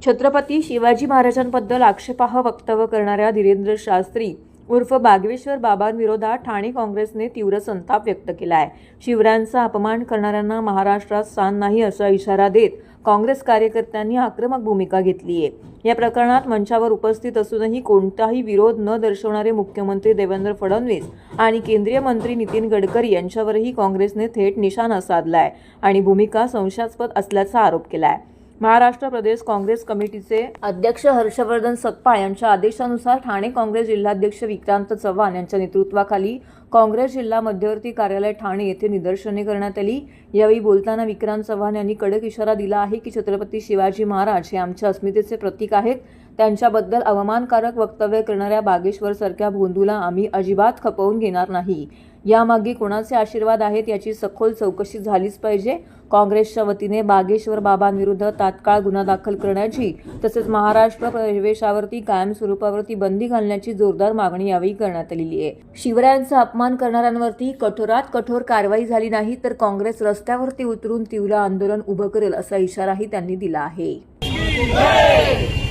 छत्रपती शिवाजी महाराजांबद्दल आक्षेपार्ह वक्तव्य करणाऱ्या धीरेंद्र शास्त्री उर्फ बागेश्वर बाबांविरोधात ठाणे काँग्रेसने तीव्र संताप व्यक्त केला आहे। शिवरायांचा अपमान करणाऱ्यांना महाराष्ट्रात स्थान नाही असा इशारा देत काँग्रेस कार्यकर्त्यांनी आक्रमक भूमिका घेतली आहे। या प्रकरणात मंचावर उपस्थित असूनही कोणताही विरोध न दर्शवणारे मुख्यमंत्री देवेंद्र फडणवीस आणि केंद्रीय मंत्री नितीन गडकरी यांच्यावरही काँग्रेसने थेट निशाणा साधलाय आणि भूमिका संशयास्पद असल्याचा आरोप केलाय। महाराष्ट्र प्रदेश काँग्रेस कमिटीचे अध्यक्ष हर्षवर्धन सकपाळ यांच्या आदेशानुसार ठाणे काँग्रेस जिल्हाध्यक्ष विक्रांत चव्हाण यांच्या नेतृत्वाखाली काँग्रेस जिल्हा मध्यवर्ती कार्यालय ठाणे येथे निदर्शने करण्यात आली। यावेळी बोलताना विक्रांत चव्हाण यांनी कडक इशारा दिला आहे की छत्रपती शिवाजी महाराज हे आमच्या अस्मितेचे प्रतीक आहेत। त्यांच्याबद्दल अवमानकारक वक्तव्य करणाऱ्या बागेश्वर सारख्या भोंदूला आम्ही अजिबात खपवून घेणार नाही। यामागे कोणाचे आशीर्वाद आहेत याची सखोल चौकशी झालीच पाहिजे। काँग्रेसच्या वतीने बागेश्वर बाबांविरुद्ध तात्काळ गुन्हा दाखल करण्याची तसेच महाराष्ट्र प्रवेशावरती कायमस्वरूपावरती बंदी घालण्याची जोरदार मागणी यावेळी करण्यात आलेली आहे। शिवरायांचा अपमान करणाऱ्यांवरती कठोरात कठोर कारवाई झाली नाही तर काँग्रेस रस्त्यावरती उतरून तीव्र आंदोलन उभं करेल असा इशाराही त्यांनी दिला आहे।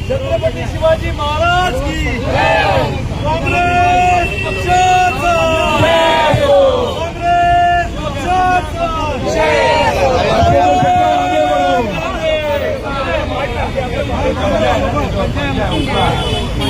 छत्रपती शिवाजी महाराज की काँग्रेस पक्षाचा काँग्रेस पक्षाचा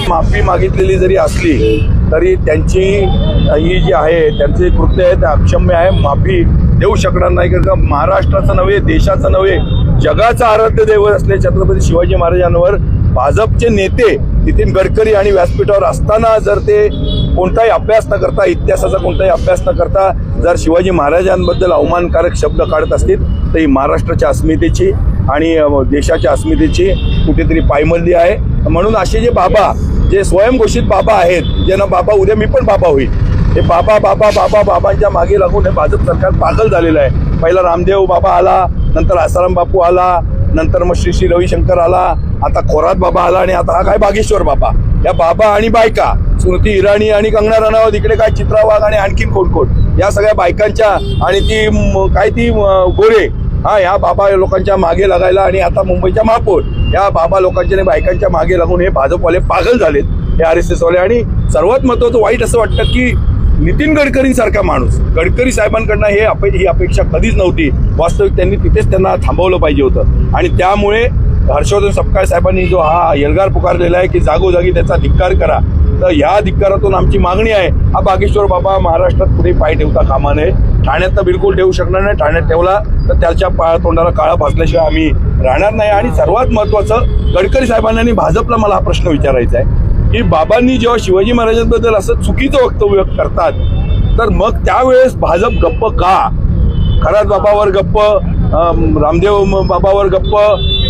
माफी मागितलेली जरी असली तरी त्यांची ही जी आहे त्यांचे कृत्य आहे ते अक्षम्य आहे। माफी देऊ शकणार नाही, कारण महाराष्ट्राचं नव्हे देशाचं नव्हे जगाचं आराध्य दैवत असले छत्रपती शिवाजी महाराजांवर भाजपचे नेते नितीन गडकरी आणि व्यासपीठावर असताना जर ते कोणताही अभ्यास न करता इतिहासाचा कोणताही अभ्यास न करता जर शिवाजी महाराजांबद्दल अवमानकारक शब्द काढत असतील तर ही महाराष्ट्राच्या अस्मितेची आणि देशाच्या अस्मितेची कुठेतरी पायमल्ली आहे। म्हणून असे जे बाबा जे स्वयंघोषित बाबा आहेत, ज्यांना बाबा उद्या मी पण बाबा होईल, हे बाबांच्या मागे लागून हे भाजप सरकार पागल झालेलं आहे। पहिला रामदेव बाबा आला, नंतर आसाराम बापू आला, नंतर मग श्री रविशंकर आला, आता खोरात बाबा आला आणि आता हा काय बागेश्वर बाबा। या बाबा आणि बायका स्मृती इराणी आणि कंगना रनौत, इकडे काय चित्रा वाघ आणि आणखीन कोण या सगळ्या बायकांच्या आणि ती गोरे ह्या बाबा लोकांच्या मागे लागायला आणि आता मुंबईच्या महापौर या बाबा लोकांच्या आणि बायकांच्या मागे लागून हे भाजपवाले पागल झालेत, हे RSS वाले। आणि सर्वात महत्त्वाचं वाईट असं वाटतं की नितीन गडकरींसारखा माणूस, गडकरी साहेबांकडनं ही अपेक्षा कधीच नव्हती। वास्तविक त्यांनी तिथेच त्यांना थांबवलं पाहिजे होतं आणि त्यामुळे हर्षवर्धन सकपाळ साहेबांनी जो हा एल्गार पुकारलेला आहे की जागोजागी त्याचा धिक्कार करा, तर ह्या धिक्कारातून आमची मागणी आहे हा बागेश्वर बाबा महाराष्ट्रात पुढे पाय ठेवता कामा नये। ठाण्यात तर बिलकुल ठेवू शकणार नाही, ठाण्यात ठेवला तर त्याच्या तोंडाला काळा फासल्याशिवाय आम्ही राहणार नाही। आणि सर्वात महत्त्वाचं गडकरी साहेबांना आणि भाजपला मला हा प्रश्न विचारायचा आहे की बाबांनी जेव्हा शिवाजी महाराजांबद्दल असं चुकीचं वक्तव्य करतात तर मग त्यावेळेस भाजप गप्प का? खरात बाबावर गप्प, रामदेव बाबावर गप्प,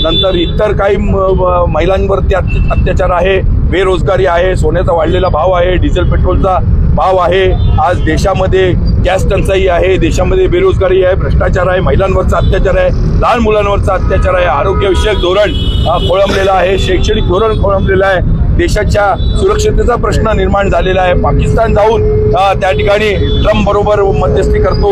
नंतर इतर काही महिलांवरती अत्याचार आहे, बेरोजगारी आहे, सोन्याचा वाढलेला भाव आहे, डिझेल पेट्रोलचा भाव आहे, आज देशामध्ये गॅस टंचाई आहे, देशामध्ये बेरोजगारी आहे, भ्रष्टाचार आहे, महिलांवरचा अत्याचार आहे, लहान मुलांवरचा अत्याचार आहे, आरोग्यविषयक धोरण खोळंबलेलं आहे, शैक्षणिक धोरण खोळंबलेलं आहे, देशाच्या सुरक्षिततेचा प्रश्न निर्माण झालेला आहे। पाकिस्तान जाऊन त्या ठिकाणी ट्रम्प बरोबर मध्यस्थी करतो,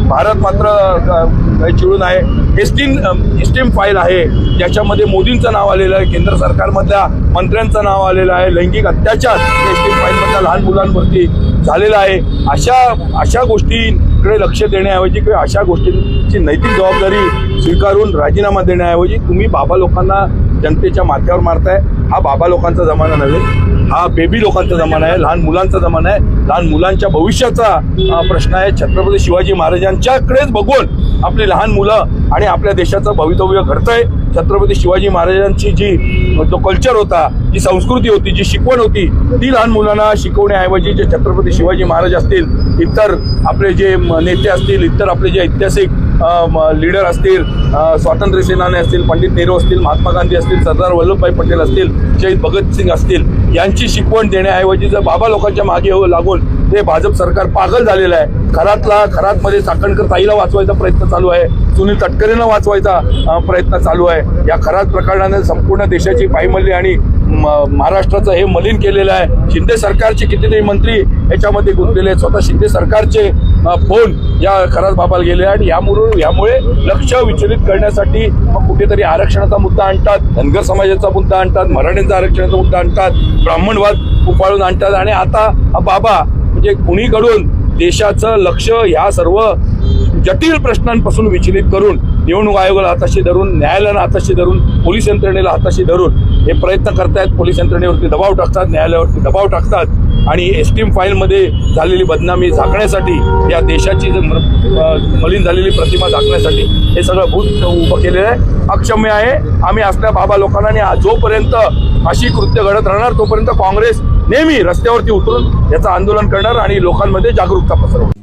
भारत मात्र चिडून आहे। एस्टीम फाईल आहे ज्याच्यामध्ये मोदींचं नाव आलेलं आहे, केंद्र सरकारमधल्या मंत्र्यांचं नाव आलेलं आहे, लैंगिक अत्याचार एस्टीम फाईलमधल्या लहान मुलांवरती झालेला आहे। अशा गोष्टींकडे लक्ष देण्याऐवजी किंवा अशा गोष्टींची नैतिक जबाबदारी स्वीकारून राजीनामा देण्याऐवजी तुम्ही बाबा लोकांना जनतेच्या माथ्यावर मारताय। हा बाबा लोकांचा जमाना नव्हे, हा बेबी लोकांचा जमाना आहे, लहान मुलांचा जमाना आहे, लहान मुलांच्या भविष्याचा प्रश्न आहे। छत्रपती शिवाजी महाराजांच्याकडेच बघून आपली लहान मुलं आणि आपल्या देशाचं भवितव्य घडतंय। छत्रपती शिवाजी महाराजांची जो कल्चर होता, जी संस्कृती होती, जी शिकवण होती, ती लहान मुलांना शिकवण्याऐवजी जे छत्रपती शिवाजी महाराज असतील, इतर आपले जे नेते असतील, इतर आपले जे ऐतिहासिक लीडर असतील, स्वातंत्र्य सेनानी असतील, पंडित नेहरू असतील, महात्मा गांधी असतील, सरदार वल्लभभाई पटेल असतील, शहीद भगतसिंग असतील, यांची शिकवण देण्याऐवजी जर बाबा लोकांच्या मागे लागून ते भाजप सरकार पागल झालेलं आहे। खरातमध्ये चाकणकर ताईला वाचवायचा प्रयत्न चालू आहे, सुनील तटकरेंना वाचवायचा प्रयत्न चालू आहे। या खरात प्रकरणाने संपूर्ण देशाची पायमल्ली आणि महाराष्ट्राचं हे मलिन केलेलं आहे। शिंदे सरकारचे कितीतरी मंत्री याच्यामध्ये गुंतलेले आहेत, स्वतः शिंदे सरकारचे फोन या खरात बाबाला गेले आणि यामुळे लक्ष विचलित करण्यासाठी मग कुठेतरी आरक्षणाचा मुद्दा आणतात, धनगर समाजाचा मुद्दा आणतात, मराठ्यांचा आरक्षणाचा मुद्दा आणतात, ब्राह्मणवाद उपाळून आणतात आणि आता हा बाबा म्हणजे कुणीकडून देशाचं लक्ष ह्या सर्व जटिल प्रश्नांपासून विचलित करून निवडणूक आयोगाला हाताशी धरून, न्यायालयाला हाताशी धरून, पोलीस यंत्रणेला हाताशी धरून हे प्रयत्न करतायत. पोलीस यंत्रणेवरती दबाव टाकतात, न्यायालयावरती दबाव टाकतात आणि एसटीएम फाईलमध्ये झालेली बदनामी झाकण्यासाठी, या देशाची मलिन झालेली प्रतिमा झाकण्यासाठी हे सगळं भूत उभं केलेलं आहे. अक्षम्य आहे. आम्ही असल्या बाबा लोकांना आणि जोपर्यंत अशी कृत्य घडत राहणार तोपर्यंत काँग्रेस नेहमी रस्त्यावरती उतरून याचं आंदोलन करणार आणि लोकांमध्ये जागरूकता पसरवणार.